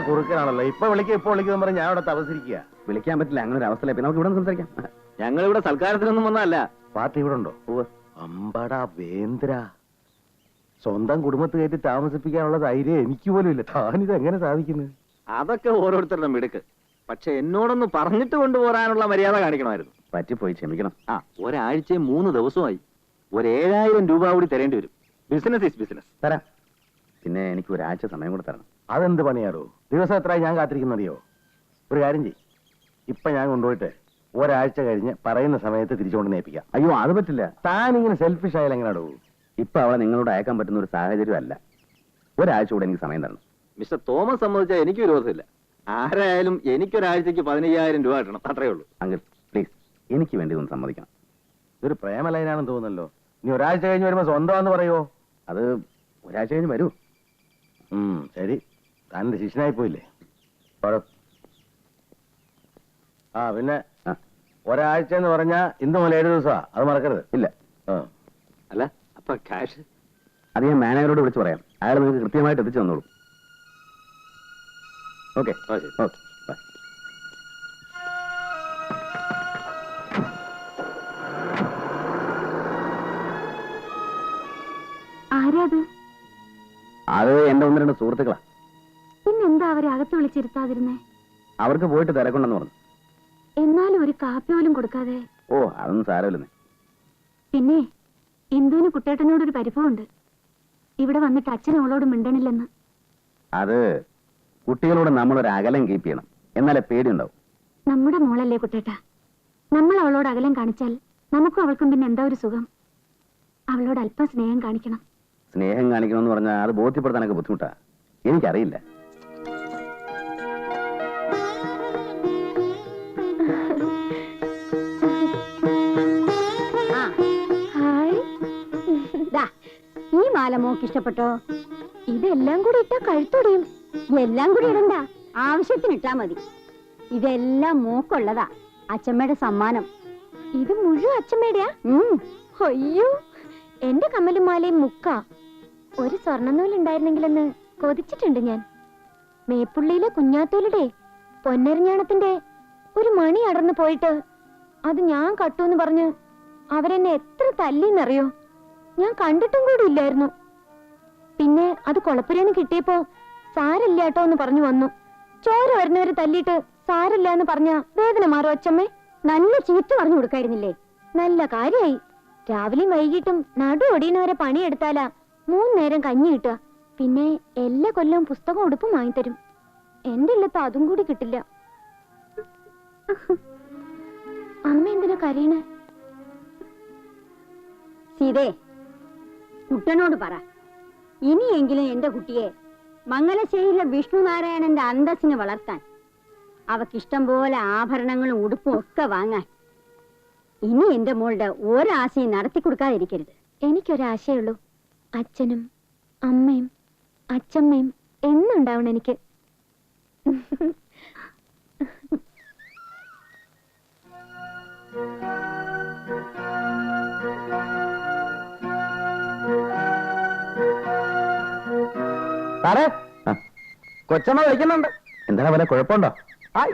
കുറുക്കനാണല്ലോ. ഇപ്പൊ വിളിക്കുന്ന പറഞ്ഞ് ഞാൻ ഇവിടെ തപസിരിക്കുക. വിളിക്കാൻ പറ്റില്ല, അങ്ങനെ ഒരു അവസ്ഥയില്ല. പിന്നെ നമുക്ക് ഇവിടെ സംസാരിക്കാം. ഞങ്ങളിവിടെ സൽക്കാരത്തിനൊന്നും വന്നതല്ല. പാർട്ടി ഇവിടെ ഉണ്ടോ? അമ്പടാ വേന്ദ്ര, സ്വന്തം കുടുംബത്ത് കയറ്റി താമസിപ്പിക്കാനുള്ള ധൈര്യം എനിക്ക് പോലും ഇല്ല. താനിത് എങ്ങനെ സാധിക്കുന്നത്? അതൊക്കെ ഓരോരുത്തരുടെ മിടുക്ക്. പക്ഷെ എന്നോടൊന്ന് പറഞ്ഞിട്ട് കൊണ്ടുപോരാനുള്ള മര്യാദ കാണിക്കണമായിരുന്നു. പറ്റിപ്പോയി, ക്ഷമിക്കണം. ഒരാഴ്ചയും 3 ദിവസമായി. 7,000 രൂപ കൂടി തരേണ്ടി വരും. Business is business. തരാം. പിന്നെ എനിക്ക് ഒരാഴ്ച സമയം കൂടെ തരണം. അതെന്ത് പണിയാറോ? ദിവസം എത്രയായി ഞാൻ കാത്തിരിക്കുന്നറിയോ? ഒരു കാര്യം ചെയ്യും, ഇപ്പൊ ഞാൻ കൊണ്ടുപോയിട്ട് ഒരാഴ്ച കഴിഞ്ഞ് പറയുന്ന സമയത്ത് തിരിച്ചുകൊണ്ട് നേപ്പിക്കാം. അയ്യോ, അത് പറ്റില്ല. താനിങ്ങനെ സെൽഫിഷ് ആയാലും എങ്ങനെയാടോ? ഇപ്പൊ അവളെ നിങ്ങളോട് അയക്കാൻ പറ്റുന്ന ഒരു സാഹചര്യമല്ല. ഒരാഴ്ച കൂടെ എനിക്ക് സമയം തരണം. മിസ്റ്റർ തോമസ് സമ്മതിച്ചാൽ എനിക്ക് വിരോധമില്ല. ആരായാലും എനിക്കൊരാഴ്ചക്ക് 15,000 രൂപ കിട്ടണം, അത്രേ ഉള്ളൂ. അങ്കിൾ പ്ലീസ്, എനിക്ക് വേണ്ടി ഒന്ന് സമ്മതിക്കണം. ഇതൊരു പ്രേമലൈനാണെന്ന് തോന്നുന്നല്ലോ. നീ ഒരാഴ്ച കഴിഞ്ഞ് വരുമ്പോ സ്വന്തമാണെന്ന് പറയുമോ? അത് ഒരാഴ്ച കഴിഞ്ഞ് വരൂ. ശരി, താൻ ശിഷ്യനായി പോയില്ലേ? പിന്നെ ഒരാഴ്ച എന്ന് പറഞ്ഞാ ഇന്ന് മുതൽ 7 ദിവസമാ, അത് മറക്കരുത്. ഇല്ല. അല്ല, അപ്പൊ ക്യാഷ് അത് ഞാൻ മാനേജറോട് വിളിച്ച് പറയാം. അയാൾ നിങ്ങൾക്ക് കൃത്യമായിട്ട് എത്തിച്ചു തന്നോളൂ. Okay okay bye. ആരാത്? അത് എന്റെ 1-2 സുഹൃത്തുക്കളാ. പിന്നെന്താ അവരെ അകത്ത് വിളിച്ചിരുത്താതിരുന്നേ? അവർക്ക് പോയിട്ട് തിരക്കുണ്ടെന്ന് പറഞ്ഞു. എന്നാലും ഒരു കാപ്പി പോലും കൊടുക്കാതെ? ഓ, അതൊന്നും സാരമില്ലെന്നേ. പിന്നെ ഇന്ദുവിന് കുട്ടേട്ടനോടൊരു പരിഭവമുണ്ട്. ഇവിടെ വന്നിട്ട് അച്ഛൻ അവളോട് മിണ്ടണില്ലെന്ന്. അത് കുട്ടികളോട് നമ്മളൊരു അകലം കീപ്പ് ചെയ്യണം, എന്നാലേ പേടിയുണ്ടാവും. നമ്മുടെ മോളല്ലേ കുട്ടേട്ട. നമ്മൾ അവളോട് അകലം കാണിച്ചാൽ നമുക്കും അവൾക്കും പിന്നെ എന്താ ഒരു സുഖം? അവളോട് അല്പം സ്നേഹം കാണിക്കണം. സ്നേഹം കാണിക്കണമെന്ന് പറഞ്ഞാൽ അത് ബോധ്യപ്പെടുത്താനൊക്കെ ബുദ്ധിമുട്ടാ. എനിക്കറിയില്ല. ഈ മാല മോക്ക് ഇഷ്ടപ്പെട്ടോ? ഇതെല്ലാം കൂടി ഇട്ടാ കഴുത്തൊടിയും. എല്ലാം കൂടി ഇടണ്ട, ആവശ്യത്തിന് ഇട്ടാ മതി. ഇതെല്ലാം മോക്കുള്ളതാ, അച്ഛമ്മയുടെ സമ്മാനം. ഇത് മുഴുവൻ അച്ഛമ്മയുടെയാ? അയ്യോ, എന്റെ കമ്മലും മാലയും മുക്കാ. ഒരു സ്വർണ്ണനൂലുണ്ടായിരുന്നെങ്കിലെന്ന് കൊതിച്ചിട്ടുണ്ട് ഞാൻ. മേപ്പുള്ളിയിലെ കുഞ്ഞാത്തോലുടെ പൊന്നരിഞ്ഞാണത്തിന്റെ ഒരു മണി അടർന്നു പോയിട്ട് അത് ഞാൻ കട്ടൂന്ന് പറഞ്ഞ് അവരെന്നെ എത്ര തല്ലിന്നറിയോ? ഞാൻ കണ്ടിട്ടും കൂടി ഇല്ലായിരുന്നു. പിന്നെ അത് കൊളപ്പുരേന്ന് കിട്ടിയപ്പോ സാരല്ല കേട്ടോ എന്ന് പറഞ്ഞു വന്നു. ചോര വരുന്നവരെ തല്ലിയിട്ട് സാരല്ല എന്ന് പറഞ്ഞ വേദന മാറും അച്ഛമ്മേ? നല്ല ചീത്ത പറഞ്ഞു കൊടുക്കായിരുന്നില്ലേ? നല്ല കാര്യായി. രാവിലെയും വൈകിട്ടും നടു ഒടിയുന്നവരെ പണിയെടുത്താലാ 3 നേരം കഞ്ഞി കിട്ടുക. പിന്നെ എല്ലാ കൊല്ലവും പുസ്തകം ഉടുപ്പും വാങ്ങിത്തരും. എന്റെ ഇല്ലത്ത് അതും കൂടി കിട്ടില്ല. അമ്മ എന്തിനാ കരയണേ? സീതേ, കുട്ടനോട് പറ, ഇനിയെങ്കിലും എന്റെ കുട്ടിയെ മംഗലശ്ശേരിയിലെ വിഷ്ണുനാരായണന്റെ അന്തസ്സിന് വളർത്താൻ, അവക്കിഷ്ടം പോലെ ആഭരണങ്ങളും ഉടുപ്പും ഒക്കെ വാങ്ങാൻ. ഇനി എന്റെ മോളുടെ ഒരാശയും നടത്തി കൊടുക്കാതിരിക്കരുത്. എനിക്കൊരാശയുള്ളൂ, അച്ഛനും അമ്മയും അച്ഛമ്മയും എന്നുണ്ടാവണം എനിക്ക്. സാറേ, കൊച്ചമ്മ വിളിക്കുന്നുണ്ട്. എന്താണ് വല്ല കുഴപ്പമുണ്ടോ?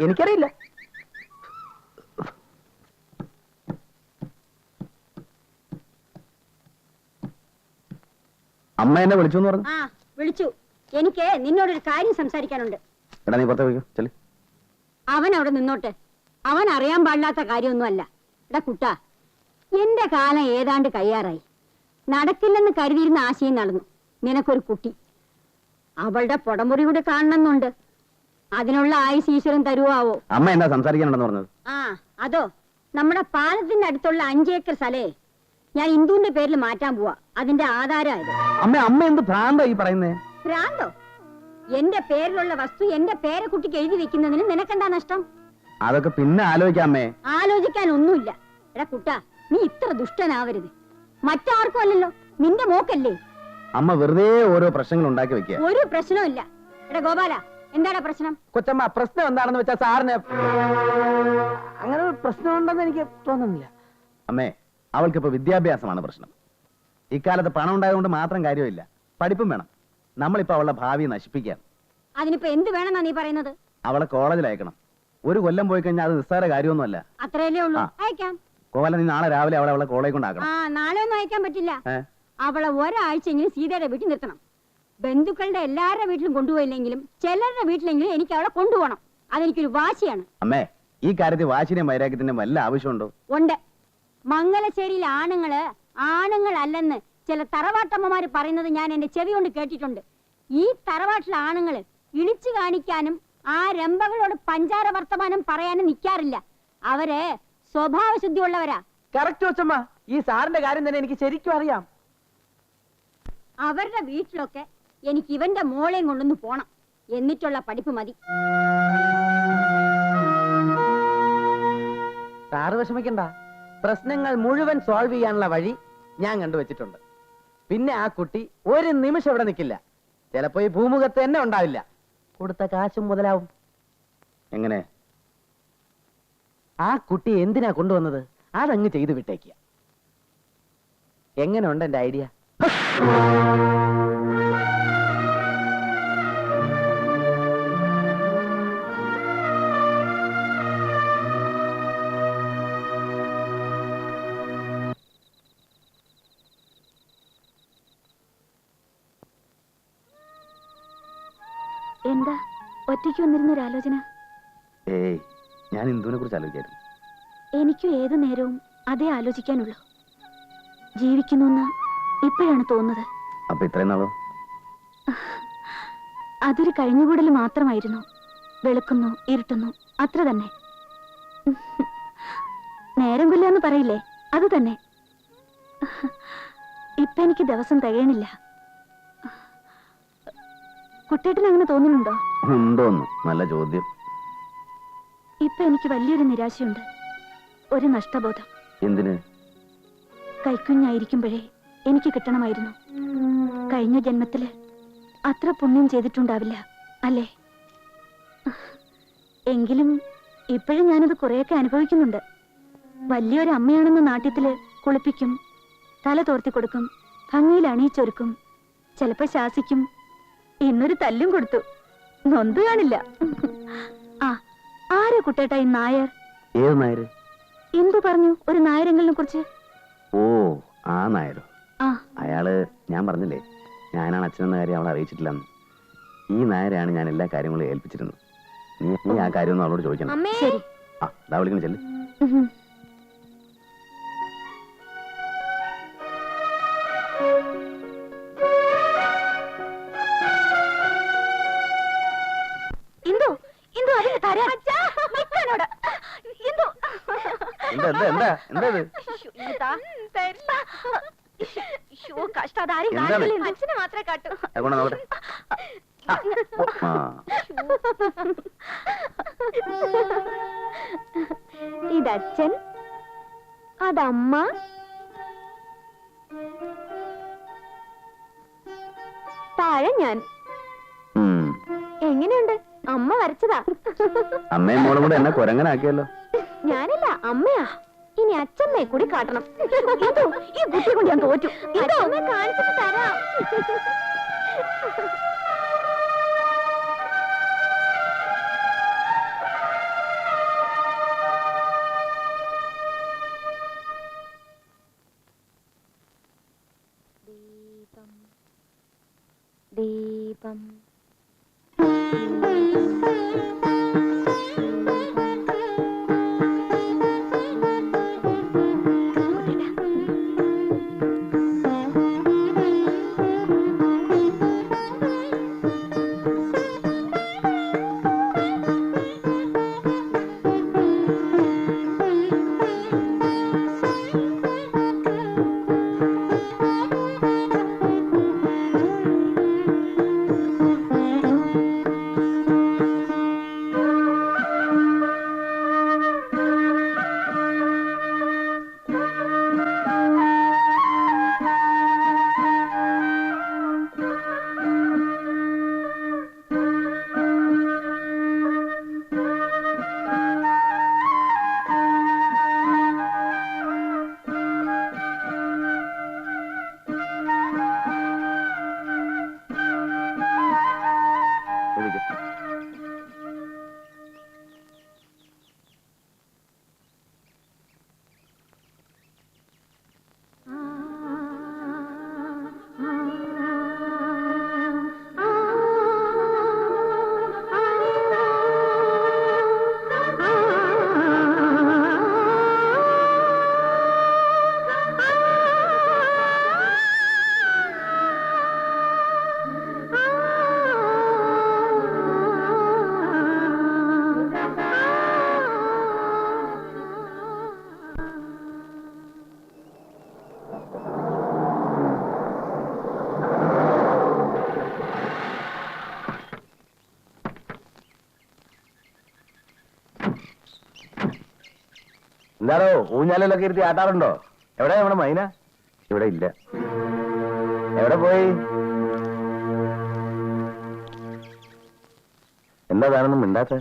എനിക്കറിയില്ല. അമ്മ എന്നെ വിളിച്ചു എന്ന് പറഞ്ഞു. വിളിച്ചു. എനിക്ക് നിന്നോടൊരു കാര്യം സംസാരിക്കാനുണ്ട്. എടാ, നീ പുറത്ത് പോയിക്കോ, ചെല്. അവൻ അവിടെ നിന്നോട്ടെ. അവൻ അറിയാൻ പാടില്ലാത്ത കാര്യമൊന്നുമല്ല. എടാ കുട്ടാ, എന്റെ കാലം ഏതാണ്ട് കഴിയാറായി. നടക്കില്ലെന്ന് കരുതിയിരുന്ന ആശയം നടന്നു. നിനക്കൊരു കുട്ടി. അവളുടെ പുടമുറി കൂടെ കാണണമെന്നുണ്ട്. അതിനുള്ള ആയുസ് ഈശ്വരൻ തരുവാവോ? അമ്മ എന്താ സംസാരിക്കാനുണ്ടെന്ന് പറഞ്ഞത്? അതോ, നമ്മുടെ പാലത്തിന്റെ അടുത്തുള്ള 5 ഏക്കർ സ്ഥലേ ഞാൻ ഇന്ദുവിന്റെ പേരിൽ മാറ്റാൻ പോവാ. അതിന്റെ ആധാരമായത്. അമ്മ എന്ത് ഭ്രാന്തോ ഈ പറയുന്നേ? ഭ്രാന്തോ? എന്റെ പേരിലുള്ള വസ്തു എന്റെ പേരക്കുട്ടിക്ക് എഴുതി വെക്കുന്നതിന് നിനക്കെന്താ നഷ്ടം? അതൊക്കെ പിന്നെ ആലോചിക്കാമേ. ആലോചിക്കാൻ ഒന്നുമില്ല. എടാ കുട്ടാ, നീ ഇത്ര ദുഷ്ടനാവരുത്. മറ്റാർക്കും അല്ലല്ലോ, നിന്റെ മോക്കല്ലേ. അമ്മ വെറുതെ ഓരോ പ്രശ്നങ്ങൾ ഉണ്ടാക്കി വെക്കുക. ഒരു പ്രശ്നമില്ല. എടാ ഗോപാല, എന്താടാ പ്രശ്നം? കൊച്ചമ്മ, പ്രശ്നം എന്താണെന്ന് വെച്ചാൽ സാറിന് അങ്ങനെ ഒരു പ്രശ്നമുണ്ടെന്ന് എനിക്ക് തോന്നുന്നില്ല. അമ്മേ, അവൾക്കിപ്പോ വിദ്യാഭ്യാസമാണ് പ്രശ്നം. ഇക്കാലത്ത് പണം ഉണ്ടായതുകൊണ്ട് മാത്രം കാര്യമില്ല, പഠിപ്പും വേണം. നമ്മളിപ്പോ അവളുടെ ഭാവി നശിപ്പിക്കാൻ. അതിനിപ്പോ എന്ത് വേണമെന്നാ നീ പറയുന്നത്? അവളെ കോളേജിൽ അയക്കണം. ഒരു കൊല്ലം പോയി കഴിഞ്ഞാൽ അത് നിസ്സാര കാര്യമൊന്നുമല്ല. അത്രയല്ലേ ഉള്ളൂ. ആ. അയക്കാം. കോല നീ നാളെ രാവിലെ അവളെ കോളേജ് കൊണ്ടാക്കണം. നാളെ ഒന്നും അയക്കാൻ പറ്റില്ല. ഏ? അവളെ ഒരാഴ്ചയെങ്കിലും സീതയുടെ വീട്ടിൽ നിർത്തണം. ബന്ധുക്കളുടെ എല്ലാവരുടെ വീട്ടിലും കൊണ്ടുപോയില്ലെങ്കിലും ചിലരുടെ വീട്ടിലെങ്കിലും എനിക്ക് അവളെ കൊണ്ടുപോകണം. അതെനിക്കൊരു വാശിയാണ്. അമ്മേ, ഈ കാര്യത്തിൽ വാശിന്റെയും വൈരാഗ്യത്തിന്റെയും വല്ല ആവശ്യമുണ്ടോ? ഉണ്ട്. മംഗലശ്ശേരിയിലെ ആണുങ്ങളല്ലെന്ന് ചില തറവാട്ടമ്മമാര് പറയുന്നത് ഞാൻ എന്റെ ചെവി കൊണ്ട് കേട്ടിട്ടുണ്ട്. ഈ തറവാട്ടിലെ ആണുങ്ങള് ഇളിച്ചു കാണിക്കാനും ആ രംഭകളോട് പഞ്ചാര വർത്തമാനം പറയാനും നിൽക്കാറില്ല. അവര് സ്വഭാവശുദ്ധിയുള്ളവരാ. കറക്റ്റ് കൊച്ചമ്മ, ഈ സാറിന്റെ കാര്യം തന്നെ എനിക്ക് ശരിക്കും അറിയാം. അവരുടെ വീട്ടിലൊക്കെ എനിക്ക് ഇവന്റെ മോളെയും കൊണ്ടൊന്ന് പോണം. എന്നിട്ടുള്ള പഠിപ്പ് മതി. സാറ് വിഷമിക്കണ്ട, പ്രശ്നങ്ങൾ മുഴുവൻ സോൾവ് ചെയ്യാനുള്ള വഴി ഞാൻ കണ്ടുവച്ചിട്ടുണ്ട്. പിന്നെ ആ കുട്ടി ഒരു നിമിഷം ഇവിടെ നിൽക്കില്ല. ചിലപ്പോ ഈ ഭൂമുഖത്ത് തന്നെ ഉണ്ടാവില്ല. കൊടുത്ത കാശും മുതലാവും. എങ്ങനെ? ആ കുട്ടി എന്തിനാ കൊണ്ടുവന്നത് അതങ്ങ് ചെയ്തു വിട്ടേക്കുക. എങ്ങനെയുണ്ട് എന്റെ ഐഡിയ? എന്താ ഒറ്റയ്ക്ക് വന്നിരുന്നൊരാലോചന? ഏയ്, ഞാൻ ഇന്ദുവിനെ കുറിച്ച് ആലോചിക്കായിരുന്നു. എനിക്കും ഏതു നേരവും അതേ ആലോചിക്കാനുള്ളൂ. ജീവിക്കുന്നു ഇപ്പോഴാണ് തോന്നുന്നത്. അപ്പൊ ഇത്രയും നാളോ? അതൊരു കഴിഞ്ഞുകൂടൽ മാത്രമായിരുന്നു. വെളുക്കുന്നു, ഇരുട്ടുന്നു, അത്ര തന്നെ. നേരം കൊല്ലാന്ന് പറയില്ലേ, അത് തന്നെ. ഇപ്പൊ എനിക്ക് ദിവസം തികയണില്ല. കുട്ടേട്ടന് അങ്ങനെ തോന്നുന്നുണ്ടോ? ഉണ്ടോന്ന്? നല്ല ചോദ്യം. ഇപ്പൊ എനിക്ക് വലിയൊരു നിരാശയുണ്ട്, ഒരു നഷ്ടബോധം. എന്തിന്? കൈക്കുഞ്ഞായിരിക്കുമ്പോഴേ എനിക്ക് കിട്ടണമായിരുന്നു. കഴിഞ്ഞ ജന്മത്തില് അത്ര പുണ്യം ചെയ്തിട്ടുണ്ടാവില്ല അല്ലേ? എങ്കിലും ഇപ്പോഴും ഞാനത് കുറെയൊക്കെ അനുഭവിക്കുന്നുണ്ട്. വലിയൊരു അമ്മയാണെന്ന നാട്യത്തില് കുളിപ്പിക്കും, തല തോർത്തി കൊടുക്കും, ഭംഗിയിൽ അണിയിച്ചൊരുക്കും, ചിലപ്പോ ശാസിക്കും. ഇന്നൊരു തല്ലും കൊടുത്തു. നൊന്ത് കാണില്ല. ആ, ആരെ കുട്ടേട്ടാ ഈ നായർ? ഏത് നായര്? എന്തു പറഞ്ഞു ഒരു നായരങ്ങളിനെ കുറിച്ച്? ഓ, ആ നായരോ? ആ, അയാള് ഞാൻ പറഞ്ഞില്ലേ, ഞാനാണ് അച്ഛനെന്ന കാര്യം അവളെ അറിയിച്ചിട്ടില്ലെന്ന്. ഈ നായരെയാണ് ഞാൻ എല്ലാ കാര്യങ്ങളും ഏൽപ്പിച്ചിരുന്നത്. നീ ആ കാര്യമൊന്നും അവളോട് ചോദിക്കണം. ശരി. ആ, ദാ വിളിക്കുന്നു, ചെല്ല്. ഉഹും. ഇന്ദു, ഇന്ദു, അതിന് തരാം. നിൽക്കാനോട്. ഇന്ദു. എന്താ എന്താ എന്താ എന്താ ഇത്? എന്താണ്? അച്ഛനെ മാത്രമേ കാട്ടൂ. അതുകൊണ്ട് നോക്കട്ടെ. ആ, ഇതച്ഛൻ, അതമ്മ, താഴെ ഞാൻ. ഉം. എങ്ങനെയുണ്ട്? അമ്മ വരച്ചതാ. അമ്മയും മോളും കൂടെ എന്നെ കുരങ്ങനാക്കിയല്ലോ. ഞാനല്ല, അമ്മയാ. ഇനി അച്ഛമ്മയെ കൂടി കാട്ടണം. ഇതോ, ഈ കുട്ടിയെ കൊണ്ട് ഞാൻ തോറ്റു. ഇതോ കാണിച്ചിട്ട് തരാം. ദീപം, എന്താണോ ഊഞ്ഞാലിലൊക്കെ ഇരുത്തി ആട്ടാറുണ്ടോ? എവിടെ നമ്മുടെ മൈന? ഇവിടെ ഇല്ല. എവിടെ പോയി? എന്താ താനൊന്നും മിണ്ടാത്ത?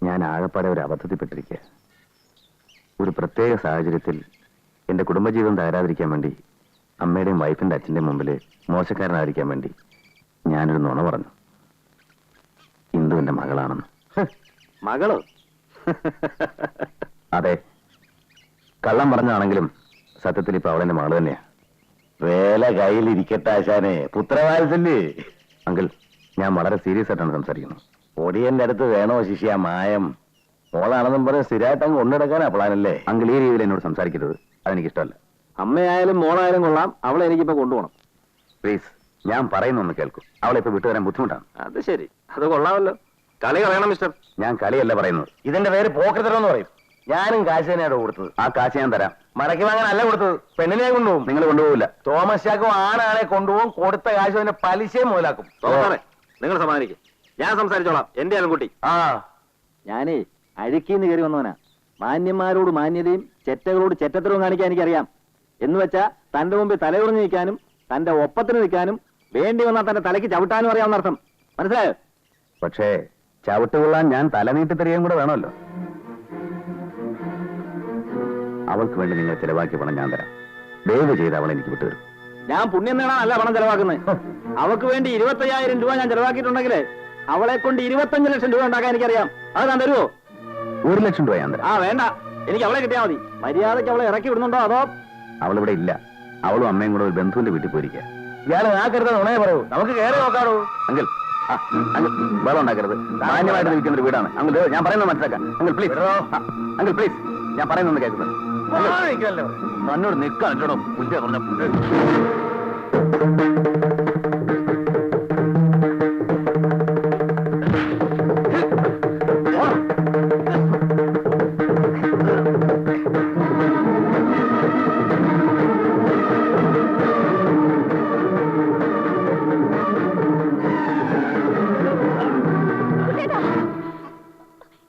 ഞാൻ ആകപ്പാടെ ഒരു അബദ്ധത്തിൽപ്പെട്ടിരിക്കുക. ഒരു പ്രത്യേക സാഹചര്യത്തിൽ എന്റെ കുടുംബജീവിതം തകരാതിരിക്കാൻ വേണ്ടി, അമ്മയുടെയും വൈഫിന്റെ അച്ഛന്റെയും മുമ്പിൽ മോശക്കാരനായിരിക്കാൻ വേണ്ടി ഞാനൊരു നുണ പറഞ്ഞു. ഇന്ദുവിന്റെ മകളാണെന്ന്. മകളോ? അതെ, കള്ളം പറഞ്ഞാണെങ്കിലും സത്യത്തിൽ ഇപ്പൊ അവളെന്റെ മകള് തന്നെയാ. വേല കയ്യിലിരിക്കട്ടെ ആശാനെ, പുത്രവാത്സല്യേ. അങ്കിൾ, ഞാൻ വളരെ സീരിയസ് ആയിട്ടാണ് സംസാരിക്കുന്നത്. ഒടിയന്റെ അടുത്ത് വേണോ ശിഷ്യ മായം? മോളാണെന്നും പറഞ്ഞ് സ്ഥിരമായിട്ട് അങ്ങ് കൊണ്ടെടുക്കാനാ പ്ലാനല്ലേ? അങ്കിൾ, ഈ രീതിയിൽ എന്നോട് സംസാരിക്കരുത്, അതെനിക്കിഷ്ടമല്ല. അമ്മയായാലും മോളായാലും കൊള്ളാം, അവളെ എനിക്കിപ്പോ കൊണ്ടുപോകണം. പ്ലീസ്, ഞാൻ പറയുന്നൊന്ന് കേൾക്കും. അവളെ ഇപ്പൊ വിട്ടുതരാൻ ബുദ്ധിമുട്ടാണ്. അത് ശരി, അത് കൊള്ളാമല്ലോ. കളി കളയണം മിസ്റ്റർ. ഞാൻ കളിയല്ല പറയുന്നത്. ഇതിന്റെ പേര് പോക്കറ്ററെന്ന് പറയും. ഞാനും കാശ് തന്നെയാണ് കൊടുത്തത്. ആ കാശ് ഞാൻ തരാം. മടക്കി വാങ്ങാനല്ല കൊടുത്തത്, പെണ്ണിനെ കൊണ്ടുപോകും. നിങ്ങൾ കൊണ്ടുപോകില്ല. തോമസ് ചാക്കും ആണാണെ കൊണ്ടുപോകും. കൊടുത്ത കാശ് അതിന്റെ പലിശയും മുതലാക്കും. തോമസാറേ, നിങ്ങൾ സമാധാനിക്കും, ഞാൻ സംസാരിച്ചോളാം. എന്റെ ആൺകുട്ടി. ആ, ഞാനേ അഴുക്കീന്ന് കയറി വന്നവനാ. മാന്യന്മാരോട് മാന്യതയും ചെറ്റകളോട് ചെറ്റത്തരവും കാണിക്കാൻ എനിക്കറിയാം. എന്ന് വെച്ചാ തന്റെ മുമ്പിൽ തലയുറഞ്ഞു നിൽക്കാനും തന്റെ ഒപ്പത്തിന് നിൽക്കാനും വേണ്ടി വന്നാൽ തന്റെ തലയ്ക്ക് ചവിട്ടാനും അറിയാവുന്ന അർത്ഥം. മനസ്സിലായോ? പക്ഷേ ചവിട്ടുകൊള്ളാൻ ഞാൻ തല നീട്ടി തരികയും കൂടെ വേണമല്ലോ. അവൾക്ക് വേണ്ടി നിങ്ങൾ ചെലവാക്കിയ പണം ഞാൻ തരാം. ദയവ് ചെയ്ത് അവളെ എനിക്ക് വിട്ടുതരും. ഞാൻ പുണ്യം നേടാനല്ല പണം ചെലവാക്കുന്നത്. അവൾക്ക് വേണ്ടി 25,000 രൂപ ഞാൻ ചെലവാക്കിയിട്ടുണ്ടെങ്കിലേ അവളെ കൊണ്ട് 25 ലക്ഷം രൂപ ഉണ്ടാക്കാൻ എനിക്കറിയാം. അത് ഞാൻ തരുമോ? 1 ലക്ഷം രൂപ ഞാൻ തരാം. ആ വേണ്ട, എനിക്ക് അവളെ കിട്ടിയാൽ മതി. മര്യാദയ്ക്ക് അവളെ ഇറക്കി വിടുന്നുണ്ടോ അതോ? അവളിവിടെ ഇല്ല. അവളും അമ്മയും കൂടെ ഒരു ബന്ധുവിന്റെ വീട്ടിൽ പോയിരിക്കുക. ഇയാൾ ആ കരുതാൻ ഉണയെ പറയൂ. നമുക്ക് കയറി നോക്കാടോ. അങ്കിൾ, അങ്കിൾ, വെള്ളം ഉണ്ടാക്കരുത്. മാന്യമായിട്ട് നിൽക്കുന്ന ഒരു വീടാണ്. അങ്കിൾ, ഞാൻ പറയുന്നത് മനസ്സിലാക്കാം. അങ്കിൾ പ്ലീസ്, അങ്കിൾ പ്ലീസ്, ഞാൻ പറയുന്നത് കേൾക്കുന്നത്. തന്നോട് നിൽക്കാൻ മുന്നേ പറഞ്ഞ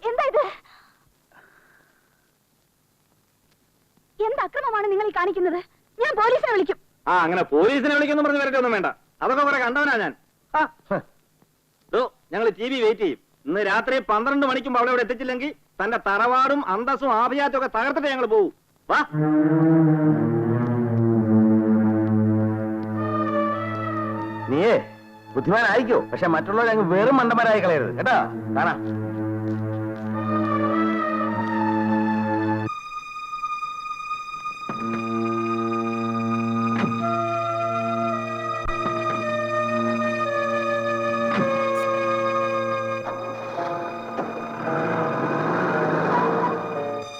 എന്താ ഇത്? എന്ത് അക്രമമാണ് നിങ്ങൾ ഈ കാണിക്കുന്നത്? ഞാൻ പോലീസിനെ വിളിക്കും. ആ, അങ്ങനെ പോലീസിനെ വിളിക്കുന്നു പറഞ്ഞ് വരട്ടെ ഒന്നും വേണ്ട. അതൊക്കെ കുറെ കണ്ടവനാ ഞാൻ. ഞങ്ങൾ TV വെയിറ്റ് ചെയ്യും. ഇന്ന് രാത്രി 12 മണിക്കും അവളെ ഇവിടെ എത്തിച്ചില്ലെങ്കിൽ തന്റെ തറവാടും അന്തസ്സും ആഭിയാത്തും ഒക്കെ തകർത്തിട്ട് ഞങ്ങൾ പോകും. വാ. നീയേ ബുദ്ധിമാനായിക്കോ, പക്ഷെ മറ്റുള്ളവരെ അങ്ങ് വെറും മണ്ടന്മാരായി കളയരുത് കേട്ടാ. കാണാ.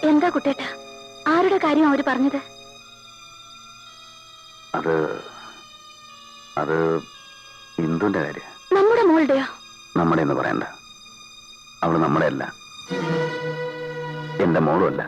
എന്താ കുട്ടേട്ടാ, ആരുടെ കാര്യം അവര് പറഞ്ഞത്? അത് ഇന്ദുവിന്റെ കാര്യം. നമ്മുടെ മോളുടെയോ? നമ്മുടെ എന്ന് പറയണ്ട. അവള് നമ്മുടെ അല്ല, എന്റെ മോളും അല്ല.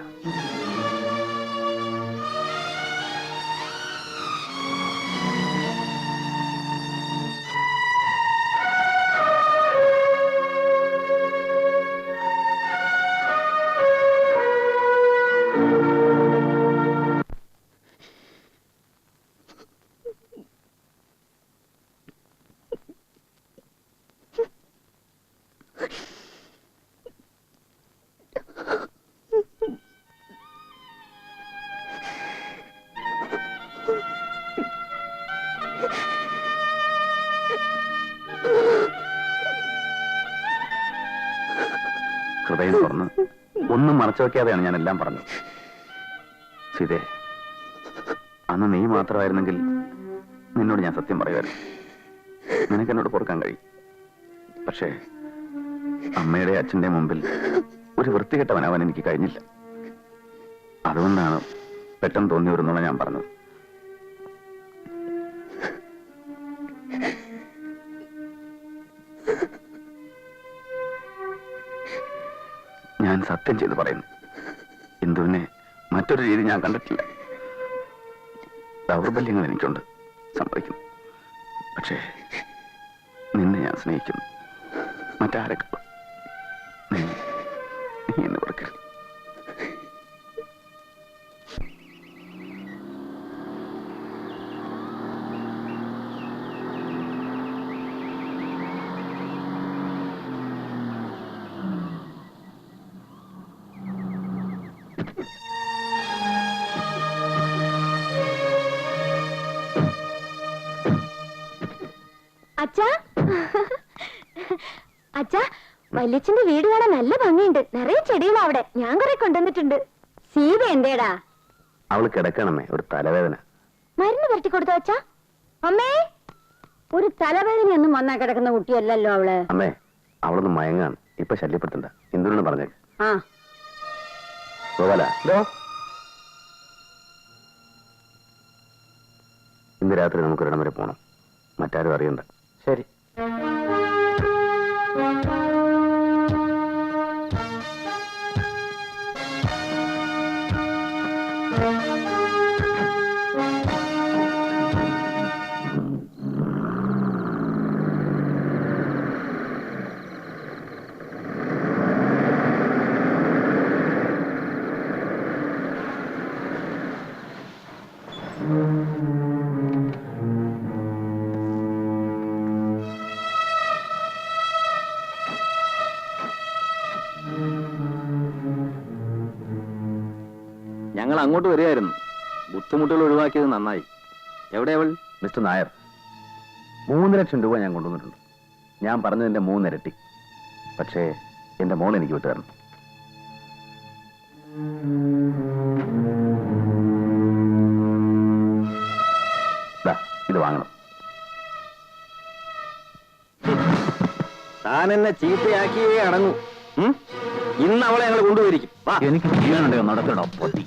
ഹൃദയം തുറന്ന് ഒന്നും മറച്ചു വെക്കാതെയാണ് ഞാൻ എല്ലാം പറഞ്ഞത്. സീതേ, അന്ന് നീ മാത്രമായിരുന്നെങ്കിൽ നിന്നോട് ഞാൻ സത്യം പറയുമായിരുന്നു. നിനക്ക് എന്നോട് പൊറുക്കാൻ കഴിയും. പക്ഷേ അമ്മയുടെ അച്ഛന്റെ മുമ്പിൽ ഒരു വൃത്തികെട്ടവനാവാൻ എനിക്ക് കഴിഞ്ഞില്ല. അതുകൊണ്ടാണ് പെട്ടെന്ന് തോന്നി വരുന്നുള്ള ഞാൻ പറഞ്ഞത്. ഞാൻ സത്യം ചെയ്ത് പറയുന്നു, ഇന്ദുവിനെ മറ്റൊരു രീതി ഞാൻ കണ്ടിട്ടില്ല. ദൗർബല്യങ്ങൾ എനിക്കുണ്ട്, സമ്മതിക്കുന്നു. പക്ഷേ നിന്നെ ഞാൻ സ്നേഹിക്കുന്നു, മറ്റാരെക്കാളും. നീ എന്നെ വെറുക്കരുത്. അച്ഛാ അച്ഛാ, വല്യച്ഛന്റെ വീട് കാണാൻ നല്ല ഭംഗിയുണ്ട്. നിറയെ ചെടികളാ അവിടെ. ഞാൻ കുറെ കൊണ്ടുവന്നിട്ടുണ്ട്. സീത എന്തേടാ? അവള് കിടക്കണമേ, ഒരു തലവേദന. മരുന്ന് പരട്ടി കൊടുത്തോ അച്ഛാ? അമ്മേ, ഒരു തലവേദനയൊന്നും വന്നാ കിടക്കുന്ന കുട്ടിയല്ലല്ലോ അവള്. അമ്മേ, അവളൊന്ന് മയങ്ങാണ്. ഇപ്പൊ ശല്യപ്പെടുത്തണ്ട. എന്തിനാണ് പറഞ്ഞേക്ക്. ആ ഗോപാല, ഇന്ന് രാത്രി നമുക്ക് ഒരിടം വരെ പോണം. മറ്റാരും അറിയണ്ട. ശരി. ഞങ്ങൾ അങ്ങോട്ട് വരികയായിരുന്നു. ബുദ്ധിമുട്ടുകൾ ഒഴിവാക്കിയത് നന്നായി. എവിടെ അവൾ? മിസ്റ്റർ നായർ, 3 ലക്ഷം രൂപ ഞാൻ കൊണ്ടുവന്നിട്ടുണ്ട്. ഞാൻ പറഞ്ഞതിന്റെ 3 ഇരട്ടി. പക്ഷേ എന്റെ മോൾ എനിക്ക് വിട്ടുതരണം. ഇത് വാങ്ങണം. താൻ എന്നെ ചീത്തയാക്കിയേ അടങ്ങൂ. ഇന്ന് അവളെ ഞങ്ങൾ കൊണ്ടുപോയിരിക്കും. എനിക്ക് ജീവനുണ്ടോ? നടക്കണോ പൊട്ടി.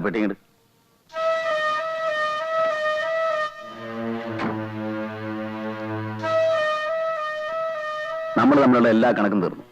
പെട്ടിങ്ങട് നമ്മൾ തമ്മിലുള്ള എല്ലാ കണക്കും തീർന്നു.